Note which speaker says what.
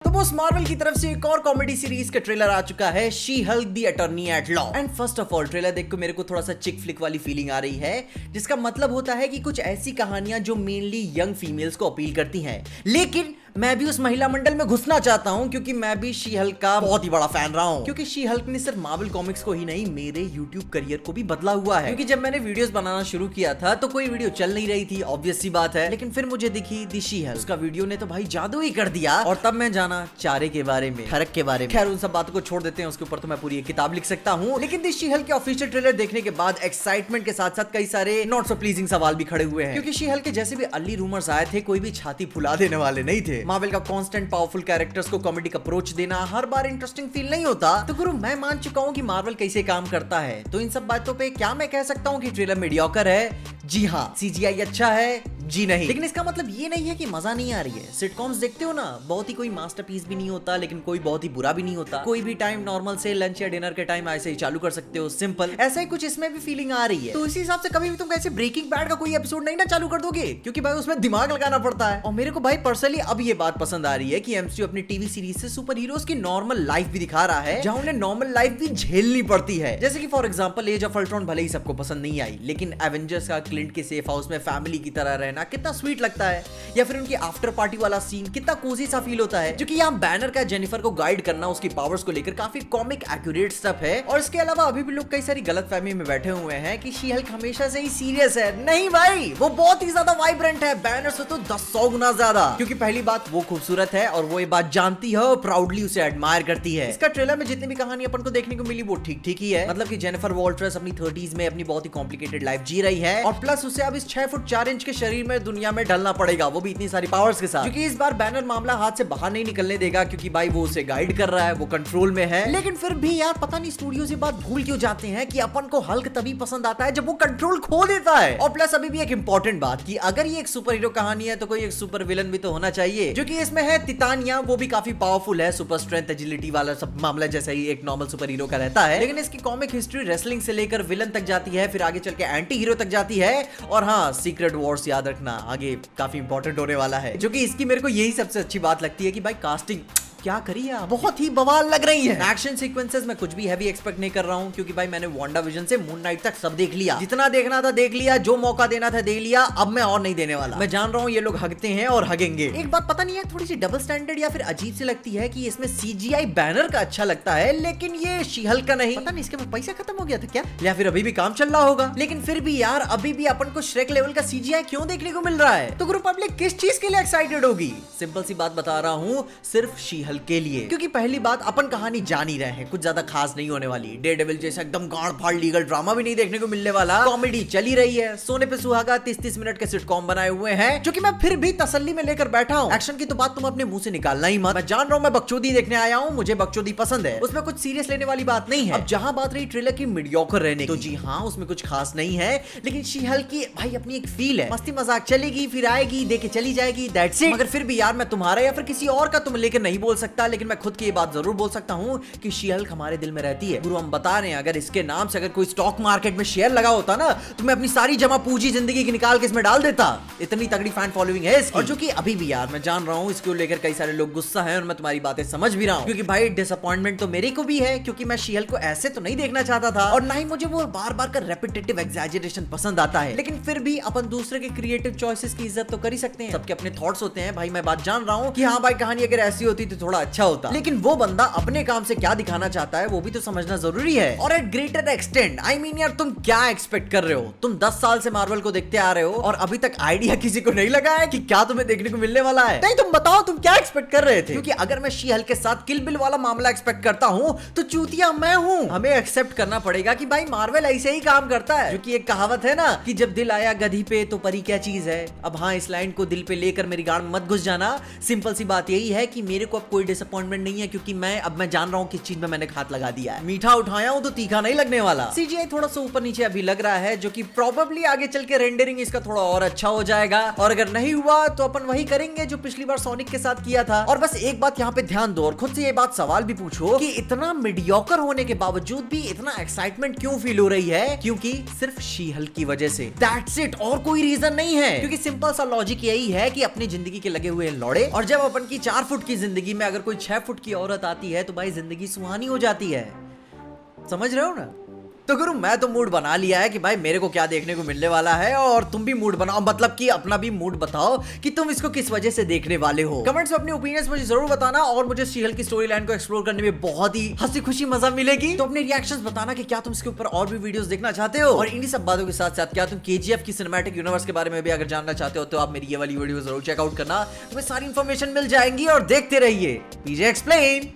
Speaker 1: तो boss Marvel की तरफ से एक और कॉमेडी सीरीज का ट्रेलर आ चुका है, she hulk the attorney at law. And first of all trailer देख के मेरे को थोड़ा सा चिक फ्लिक वाली फीलिंग आ रही है, जिसका मतलब होता है कि कुछ ऐसी कहानियां जो मेनली यंग फीमेल्स को अपील करती हैं। लेकिन मैं भी उस महिला मंडल में घुसना चाहता हूं, क्योंकि मैं भी शी हल्क का बहुत ही बड़ा फैन रहा हूं। क्योंकि शी हल्क ने सिर्फ मार्वल कॉमिक्स को ही नहीं, मेरे यूट्यूब करियर को भी बदला हुआ है। क्योंकि जब मैंने वीडियोस बनाना शुरू किया था तो कोई वीडियो चल नहीं रही थी, ऑब्वियस सी बात है। लेकिन फिर मुझे दिखी दी शी हल्क, उसका वीडियो ने तो भाई जादू ही कर दिया। और तब मैं जाना चारे के बारे में, फर्क के बारे में। खैर उन सब बातों को छोड़ देते हैं, उसके ऊपर तो मैं पूरी एक किताब लिख सकता हूँ। लेकिन दी शी हल्क के ऑफिशियल ट्रेलर देखने के बाद एक्साइटमेंट के साथ साथ कई सारे नॉट सो प्लीजिंग सवाल भी खड़े हुए हैं। क्योंकि शी हल्क के जैसे भी अर्ली रूमर्स आए थे, कोई भी छाती फुला देने वाले नहीं थे। मार्वल का कांस्टेंट पावरफुल कैरेक्टर्स को कॉमेडिक अप्रोच देना हर बार इंटरेस्टिंग फील नहीं होता। तो गुरु मैं मान चुका हूँ कि मार्वल कैसे काम करता है, तो इन सब बातों पे क्या मैं कह सकता हूँ कि ट्रेलर मीडियोकर है? जी हाँ। सीजीआई अच्छा है? जी नहीं। लेकिन इसका मतलब ये नहीं है कि मजा नहीं आ रही है। सिटकॉम्स देखते हो ना, बहुत ही कोई मास्टरपीस भी नहीं होता, लेकिन कोई बहुत ही बुरा भी नहीं होता। कोई भी टाइम नॉर्मल से लंच या डिनर के टाइम ऐसे ही चालू कर सकते हो, सिंपल। ऐसा ही कुछ इसमें भी फीलिंग आ रही है। तो इसी हिसाब से कभी भी तुम कैसे ब्रेकिंग बैड का कोई एपिसोड नहीं ना चालू कर दोगे, क्योंकि भाई उसमें दिमाग लगाना पड़ता है। और मेरे को भाई पर्सनली अब ये बात पसंद आ रही है कि एमसीयू अपनी टीवी सीरीज से सुपर हीरोज की नॉर्मल लाइफ भी दिखा रहा है, जहां उन्हें नॉर्मल लाइफ भी झेलनी पड़ती है। जैसे कि for example age of Ultron भले ही सबको पसंद नहीं आई, लेकिन एवेंजर्स का क्लिंट के सेफ हाउस में फैमिली की तरह रहना कितना स्वीट लगता है। या फिर उनकी आफ्टर पार्टी वाला सीन कितना कोजी सा फील होता है। जो कि यहाँ बैनर का जेनिफर को गाइड करना उसकी पावर्स को लेकर काफी कॉमिक एक्यूरेट स्टफ है। और इसके अलावा अभी भी लोग कई सारी गलतफहमी में बैठे हुए हैं कि शी हल्क हमेशा से ही सीरियस है। नहीं भाई, वो बहुत ही ज्यादा वाइब्रेंट है, बैनर से तो 10-100 गुना ज्यादा। क्योंकि पहली बात वो खूबसूरत है और वो ये बात जानती है और प्राउडली उसे एडमायर करती है। इसका ट्रेलर में जितनी भी कहानी अपन को देखने को मिली वो ठीक ठीक ही है। मतलब कि जेनिफर वॉल्टर्स अपनी 30s में अपनी बहुत ही कॉम्प्लिकेटेड लाइफ जी रही है, और प्लस उसे अब इस 6 फुट 4 इंच के शरीर में दुनिया में ढलना पड़ेगा, वो भी इतनी सारी पावर्स के साथ। क्योंकि इस बार बैनर मामला हाथ से बाहर नहीं निकलने देगा, क्योंकि भाई वो उसे गाइड कर रहा है, वो कंट्रोल में है। लेकिन फिर भी यार पता नहीं स्टूडियो से बात भूल क्यों जाते हैं कि अपन को हल्क तभी पसंद आता है जब वो कंट्रोल खो देता है। और प्लस अभी भी एक इंपॉर्टेंट बात कि अगर ये एक सुपर हीरो कहानी है तो कोई एक सुपर विलन भी तो होना चाहिए, जो कि इसमें है तितानिया। वो भी काफी पावरफुल है, सुपर स्ट्रेंथ एजिलिटी वाला सब मामला जैसा ही एक नॉर्मल सुपर हीरो का रहता है। लेकिन इसकी कॉमिक हिस्ट्री रेसलिंग से लेकर विलन तक जाती है, फिर आगे चल के एंटी हीरो तक जाती है। और हाँ, सीक्रेट वॉर्स याद रखना आगे काफी इंपॉर्टेंट होने वाला है। जो कि इसकी मेरे को यही सबसे अच्छी बात लगती है कि भाई कास्टिंग क्या करिए आप, बहुत ही बवाल लग रही है। एक्शन सीक्वेंसेस में कुछ भी हैवी एक्सपेक्ट नहीं कर रहा हूं, क्योंकि भाई मैंने वांडा विजन से मून नाइट तक सब देख लिया। जितना देखना था देख लिया, जो मौका देना था दे लिया। अब मैं और नहीं देने वाला। मैं जान रहा हूं ये लोग हगते हैं और हगेंगे। एक बात पता नहीं है, थोड़ी सी डबल स्टैंडर्ड या फिर अजीब सी लगती है कि इसमें सीजीआई बैनर का अच्छा लगता है, लेकिन ये शी हल्क का नहीं। पता नहीं इसके में पैसा खत्म हो गया था क्या, या फिर अभी भी काम चल रहा होगा। लेकिन फिर भी यार अभी भी अपन को श्रेक लेवल का सीजीआई क्यों देखने को मिल रहा है? तो ग्रुप पब्लिक किस चीज के लिए एक्साइटेड होगी? सिंपल सी बात बता रहा हूँ, सिर्फ शी हल्क के लिए। क्योंकि पहली बात अपन कहानी जान ही रहे हैं, कुछ ज्यादा खास नहीं होने वाली। डेयरडेविल जैसा एकदम गाड़ फाड़ लीगल ड्रामा भी नहीं देखने को मिलने वाला। कॉमेडी चली रही है, सोने पे सुहागा 30-30 मिनट के सिटकॉम बनाए हुए हैं, जो कि मैं फिर भी तसल्ली में लेकर बैठा हूँ। एक्शन की तो बात तुम अपने मुंह से निकालना ही मत। मैं जान रहा हूँ मैं बकचोदी देखने आया हूँ, मुझे बकचोदी पसंद है, उसमें कुछ सीरियस लेने वाली बात नहीं है। अब जहां बात रही ट्रेलर की मीडियोकर रहने की, तो जी हाँ उसमें कुछ खास नहीं है, लेकिन शी हल्क की भाई अपनी एक फील है। मस्ती मजाक चलेगी, फिर आएगी, देके चली जाएगी, दैट्स इट। मगर फिर भी यार मैं तुम्हारा या फिर किसी और का तुम लेकर नहीं बोल सकता, लेकिन मैं खुद की ये बात जरूर बोल सकता हूं कि शी हल्क हमारे दिल में रहती है। गुरु हम बता रहे हैं, अगर इसके नाम से अगर कोई स्टॉक मार्केट में शेयर लगा होता ना, तो मैं अपनी सारी जमा पूंजी जिंदगी की निकाल के इसमें डाल देता। इतनी तगड़ी फैन फॉलोइंग है इसकी। और जो कि अभी भी यार मैं जान रहा हूं इसको लेकर कई सारे लोग गुस्सा है, और मैं तुम्हारी बातें समझ भी रहा हूं, क्योंकि भाई डिसअपॉइंटमेंट तो मेरे को भी है, क्योंकि मैं शी हल्क को ऐसे तो नहीं देखना चाहता था, और ना ही मुझे वो बार बार का रेपिटेटिव एग्जैजरेशन पसंद आता है। लेकिन फिर भी अपन दूसरे के क्रिएटिव चॉइसेस की इज्जत तो कर ही सकते हैं। सबके अपने थॉट्स होते हैं भाई। मैं बात जान रहा हूं कि हाँ भाई कहानी अगर ऐसी होती तो थोड़ा अच्छा होता, लेकिन वो बंदा अपने काम से क्या दिखाना चाहता है वो भी तो समझना जरूरी है। और at greater extent I mean यार तुम क्या एक्सपेक्ट कर रहे हो? तुम 10 साल से मार्वल को देखते आ रहे हो और अभी तक आइडिया किसी को नहीं लगा है कि क्या तुम्हें देखने को मिलने वाला है? नहीं तुम बताओ तुम क्या एक्सपेक्ट कर रहे थे? क्योंकि अगर मैं शी हल्क के साथ किल बिल वाला मामला एक्सपेक्ट करता हूं तो चूतिया मैं हूं। हमें एक्सेप्ट करना पड़ेगा कि भाई मार्वल ऐसे ही काम करता है। जो कि एक कहावत है ना कि जब दिल आया गधी पे तो परी क्या चीज है। अब हाँ, इस लाइन को दिल पे लेकर मेरी गांड में मत घुस जाना। सिंपल सी बात यही है कि मेरे को अब कोई डिसअपॉइंटमेंट नहीं है, क्योंकि मैं जान रहा हूं किस चीज में मैंने हाथ लगा दिया है। मीठा उठाया हूं तो तीखा नहीं लगने वाला। सीजीआई थोड़ा सा ऊपर नीचे अभी लग रहा है, जो कि प्रोबेबली आगे चल के रेंडरिंग इसका थोड़ा और अच्छा हो जाएगा, और अगर नहीं हुआ तो अपन वही करेंगे जो पिछली बार सोनिक के साथ किया था। और बस एक बात यहाँ पे ध्यान दो और खुद से ये बात सवाल भी पूछो कि इतना मीडियोकर होने के बावजूद भी इतना एक्साइटमेंट क्यों फील हो रही है? क्योंकि सिर्फ शी हल्क की वजह से, दैट्स इट, और कोई रीजन नहीं है। क्योंकि सिंपल सा लॉजिक यही है कि अपनी जिंदगी के लगे हुए लौड़े, और जब अपन की 4 फुट की जिंदगी में अगर कोई 6 फुट की औरत आती है तो भाई जिंदगी सुहानी हो जाती है। समझ रहे हो ना? तो गुरु मैं तो मूड बना लिया है कि भाई मेरे को क्या देखने को मिलने वाला है, और तुम भी मूड बनाओ, मतलब कि अपना भी मूड बताओ कि तुम इसको किस वजह से देखने वाले हो। कमेंट्स में अपनी ओपिनियंस मुझे जरूर बताना, और मुझे शी हल्क की स्टोरी लाइन को एक्सप्लोर करने में बहुत ही हंसी खुशी मजा मिलेगी। तो अपने रिएक्शंस बताना कि क्या तुम इसके ऊपर और भी वीडियोस देखना चाहते हो, और इन्हीं सब बातों के साथ साथ क्या तुम केजीएफ की सिनेमैटिक यूनिवर्स के बारे में भी अगर जानना चाहते हो तो आप मेरी ये वाली वीडियो जरूर चेकआउट करना, तुम्हें सारी इंफॉर्मेशन मिल जाएंगी। और देखते रहिए पीजे एक्सप्लेन।